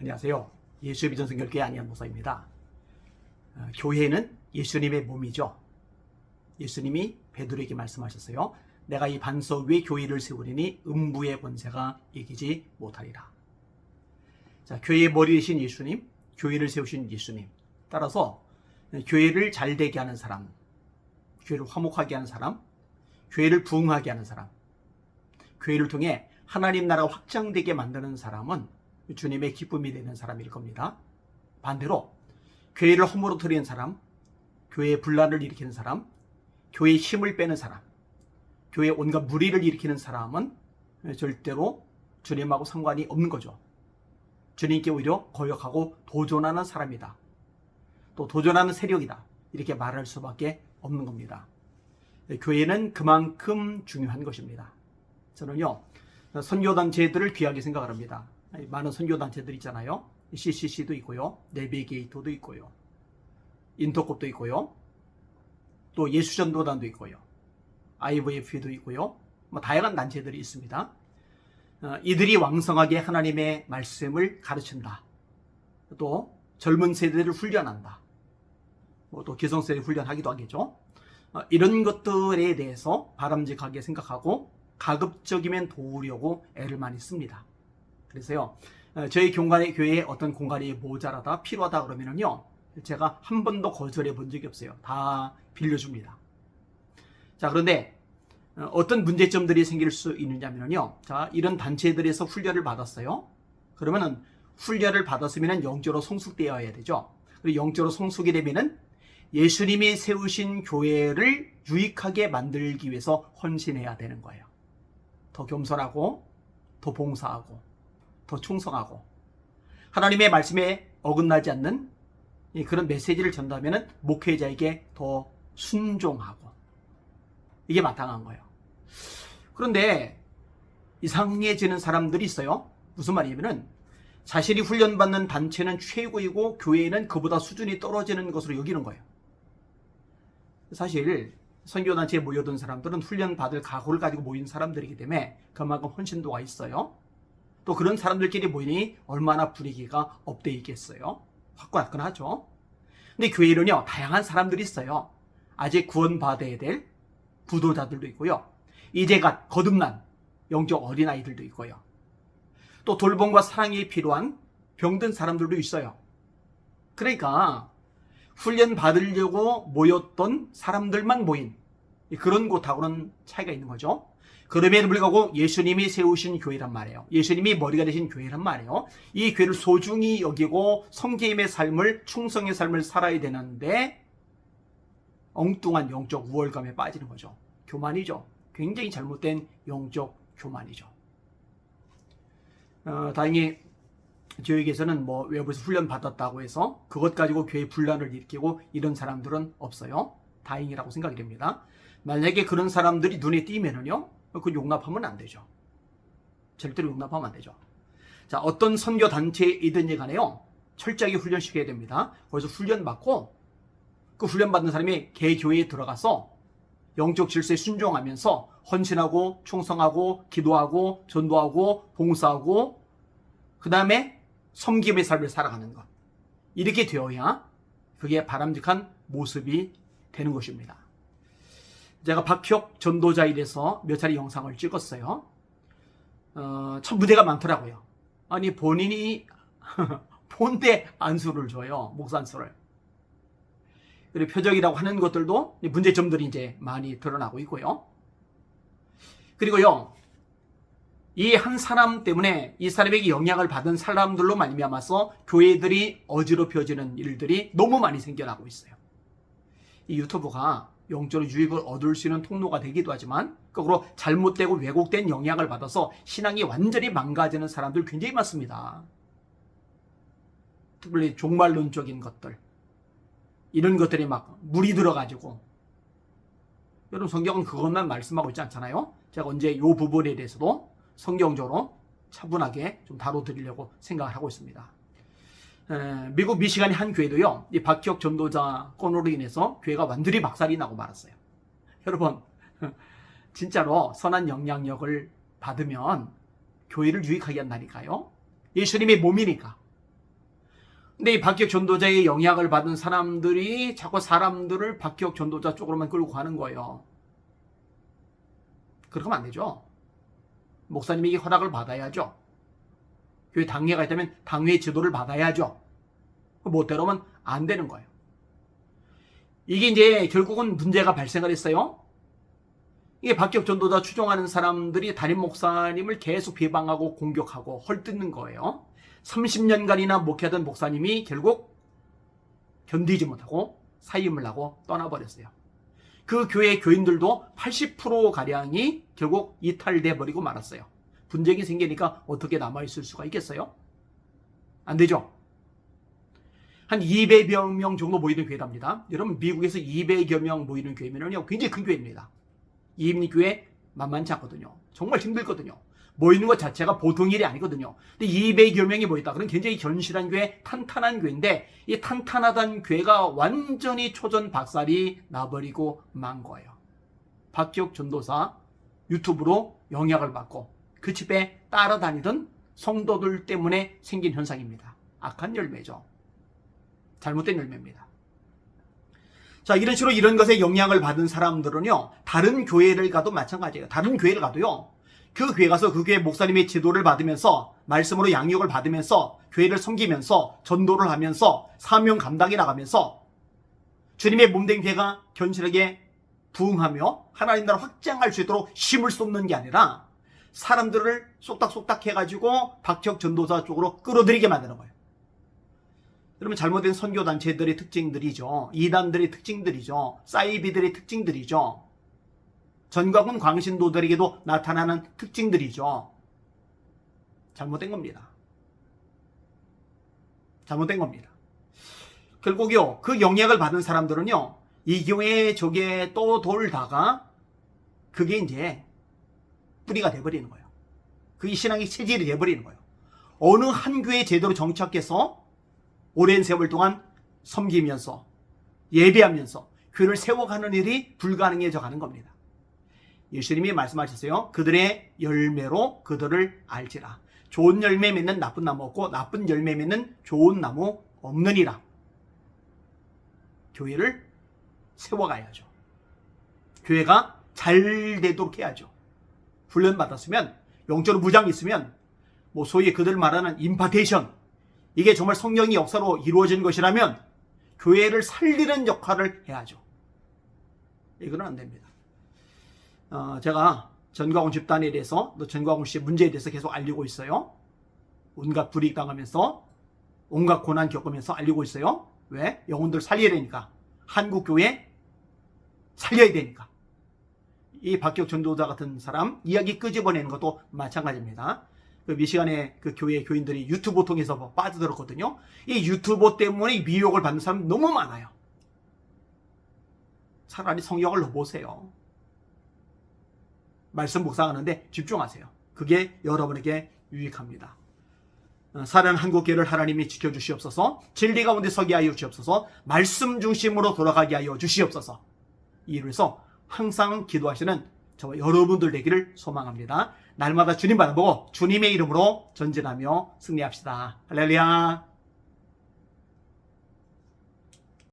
안녕하세요. 예수의 비전 선교교회 안희한 목사입니다. 교회는 예수님의 몸이죠. 예수님이 베드로에게 말씀하셨어요. 내가 이 반석 위에 교회를 세우리니 음부의 권세가 이기지 못하리라. 자, 교회의 머리이신 예수님, 교회를 세우신 예수님. 따라서 교회를 잘 되게 하는 사람, 교회를 화목하게 하는 사람, 교회를 부흥하게 하는 사람, 교회를 통해 하나님 나라가 확장되게 만드는 사람은 주님의 기쁨이 되는 사람일 겁니다. 반대로 교회를 허물어뜨리는 사람, 교회의 분란을 일으키는 사람, 교회의 힘을 빼는 사람, 교회의 온갖 무리를 일으키는 사람은 절대로 주님하고 상관이 없는 거죠. 주님께 오히려 거역하고 도전하는 사람이다. 또 도전하는 세력이다. 이렇게 말할 수밖에 없는 겁니다. 교회는 그만큼 중요한 것입니다. 저는요, 선교단체들을 귀하게 생각을 합니다. 많은 선교단체들 있잖아요. CCC도 있고요. 내비게이터도 있고요. 인터콥도 있고요. 또 예수전도단도 있고요. IVF도 있고요. 다양한 단체들이 있습니다. 이들이 왕성하게 하나님의 말씀을 가르친다. 또 젊은 세대를 훈련한다. 또 기성세대 훈련하기도 하겠죠. 이런 것들에 대해서 바람직하게 생각하고 가급적이면 도우려고 애를 많이 씁니다. 그래서요, 저희 교회에 어떤 공간이 모자라다, 필요하다 그러면은요, 제가 한 번도 거절해 본 적이 없어요. 다 빌려줍니다. 자, 그런데 어떤 문제점들이 생길 수 있느냐면요, 자, 이런 단체들에서 훈련을 받았어요. 그러면은 훈련을 받았으면 영적으로 성숙되어야 되죠. 그리고 영적으로 성숙이 되면은 예수님이 세우신 교회를 유익하게 만들기 위해서 헌신해야 되는 거예요. 더 겸손하고, 더 봉사하고, 더 충성하고, 하나님의 말씀에 어긋나지 않는 그런 메시지를 전달하면 목회자에게 더 순종하고, 이게 마땅한 거예요. 그런데 이상해지는 사람들이 있어요. 무슨 말이냐면은 자신이 훈련받는 단체는 최고이고 교회는 그보다 수준이 떨어지는 것으로 여기는 거예요. 사실 선교단체에 모여든 사람들은 훈련받을 각오를 가지고 모인 사람들이기 때문에 그만큼 헌신도가 있어요. 또 그런 사람들끼리 모이니 얼마나 분위기가 업돼 있겠어요. 화끈화끈하죠. 근데 교회는요, 다양한 사람들이 있어요. 아직 구원받아야 될 부도자들도 있고요. 이제 갓 거듭난 영적 어린아이들도 있고요. 또 돌봄과 사랑이 필요한 병든 사람들도 있어요. 그러니까 훈련 받으려고 모였던 사람들만 모인 그런 곳하고는 차이가 있는 거죠. 그럼에도 불구하고 예수님이 세우신 교회란 말이에요. 예수님이 머리가 되신 교회란 말이에요. 이 교회를 소중히 여기고 성계임의 삶을, 충성의 삶을 살아야 되는데 엉뚱한 영적 우월감에 빠지는 거죠. 교만이죠. 굉장히 잘못된 영적 교만이죠. 다행히 저에게서는 외부에서 훈련 받았다고 해서 그것 가지고 교회 분란을 일으키고 이런 사람들은 없어요. 다행이라고 생각이 됩니다. 만약에 그런 사람들이 눈에 띄면은요, 그건 용납하면 안 되죠. 절대로 용납하면 안 되죠. 자, 어떤 선교 단체이든지 간에요, 철저하게 훈련시켜야 됩니다. 거기서 훈련받고 그 훈련받는 사람이 개 교회에 들어가서 영적 질서에 순종하면서 헌신하고 충성하고 기도하고 전도하고 봉사하고 그 다음에 섬김의 삶을 살아가는 것, 이렇게 되어야 그게 바람직한 모습이 되는 것입니다. 제가 박혁 전도자일에서 몇 차례 영상을 찍었어요. 참 문제가 많더라고요. 아니, 본인이 본대 안수를 줘요. 목사 안수를. 그리고 표적이라고 하는 것들도 문제점들이 이제 많이 드러나고 있고요. 그리고요, 이 한 사람 때문에 이 사람에게 영향을 받은 사람들로 말미암아서 교회들이 어지럽혀지는 일들이 너무 많이 생겨나고 있어요. 이 유튜브가 영적으로 유익을 얻을 수 있는 통로가 되기도 하지만 거꾸로 잘못되고 왜곡된 영향을 받아서 신앙이 완전히 망가지는 사람들 굉장히 많습니다. 특별히 종말론적인 것들, 이런 것들이 막 물이 들어가지고, 여러분 성경은 그것만 말씀하고 있지 않잖아요. 제가 언제 이 부분에 대해서도 성경적으로 차분하게 좀 다뤄드리려고 생각을 하고 있습니다. 미국 미시간의 한 교회도요, 이 박혁 전도자 건으로 인해서 교회가 완전히 박살이 나고 말았어요. 여러분, 진짜로 선한 영향력을 받으면 교회를 유익하게 한다니까요. 예수님의 몸이니까. 근데 이 박기혁 전도자의 영향을 받은 사람들이 자꾸 사람들을 박기혁 전도자 쪽으로만 끌고 가는 거예요. 그렇게 하면 안 되죠. 목사님에게 허락을 받아야죠. 교회 당회가 있다면 당회의 지도를 받아야죠. 못대로면 안 되는 거예요. 이게 이제 결국은 문제가 발생을 했어요. 이게 박기혁 전도자 추종하는 사람들이 담임 목사님을 계속 비방하고 공격하고 헐뜯는 거예요. 30년간이나 목회하던 목사님이 결국 견디지 못하고 사임을 하고 떠나버렸어요. 그 교회 교인들도 80%가량이 결국 이탈돼 버리고 말았어요. 분쟁이 생기니까 어떻게 남아있을 수가 있겠어요? 안 되죠. 한 200여 명 정도 모이는 교회랍니다. 여러분, 미국에서 200여 명 모이는 교회면요, 굉장히 큰 교회입니다. 이민교회 만만치 않거든요. 정말 힘들거든요. 모이는 것 자체가 보통 일이 아니거든요. 근데 200여 명이 모였다. 그럼 굉장히 견실한 교회, 탄탄한 교회인데 이 탄탄하던 교회가 완전히 초전박살이 나버리고 만 거예요. 박기혁 전도사 유튜브로 영향을 받고 그 집에 따라다니던 성도들 때문에 생긴 현상입니다. 악한 열매죠. 잘못된 열매입니다. 자, 이런 식으로 이런 것에 영향을 받은 사람들은요, 다른 교회를 가도 마찬가지예요. 다른 교회를 가도요, 그 교회 가서 그 교회 목사님의 지도를 받으면서 말씀으로 양육을 받으면서 교회를 섬기면서 전도를 하면서 사명 감당해 나가면서 주님의 몸된 교회가 견실하게 부흥하며 하나님 나라 확장할 수 있도록 힘을 쏟는 게 아니라 사람들을 쏙닥쏙닥 해가지고 박기혁 전도사 쪽으로 끌어들이게 만드는 거예요. 여러분, 잘못된 선교단체들의 특징들이죠. 이단들의 특징들이죠. 사이비들의 특징들이죠. 전과군 광신도들에게도 나타나는 특징들이죠. 잘못된 겁니다. 잘못된 겁니다. 결국요, 그 영향을 받은 사람들은요, 이 교회 저게 또 돌다가 그게 이제 뿌리가 돼버리는 거예요. 그게 신앙의 체질이 돼버리는 거예요. 어느 한 교회 제대로 정착해서 오랜 세월 동안 섬기면서 예배하면서 교회를 세워가는 일이 불가능해져 가는 겁니다. 예수님이 말씀하셨어요. 그들의 열매로 그들을 알지라. 좋은 열매 맺는 나쁜 나무 없고 나쁜 열매 맺는 좋은 나무 없느니라. 교회를 세워가야죠. 교회가 잘 되도록 해야죠. 훈련받았으면, 영적으로 무장이 있으면, 뭐 소위 그들 말하는 임파테이션, 이게 정말 성령의 역사로 이루어진 것이라면 교회를 살리는 역할을 해야죠. 이거는 안 됩니다. 제가 전광훈 집단에 대해서, 또 전광훈 씨의 문제에 대해서 계속 알리고 있어요. 온갖 불이익 당하면서 온갖 고난 겪으면서 알리고 있어요. 왜? 영혼들 살려야 되니까. 한국 교회 살려야 되니까. 이 박기혁 전도자 같은 사람 이야기 끄집어내는 것도 마찬가지입니다. 그 미시간의 그 교회 교인들이 유튜브 통해서 빠져들었거든요. 이 유튜브 때문에 미혹을 받는 사람 너무 많아요. 차라리 성경을 넣어보세요. 말씀 묵상하는데 집중하세요. 그게 여러분에게 유익합니다. 사랑하는 한국교회를 하나님이 지켜주시옵소서. 진리 가운데 서게 하여 주시옵소서. 말씀 중심으로 돌아가게 하여 주시옵소서. 이로해서 항상 기도하시는 저와 여러분들 되기를 소망합니다. 날마다 주님 바라보고 주님의 이름으로 전진하며 승리합시다. 할렐루야.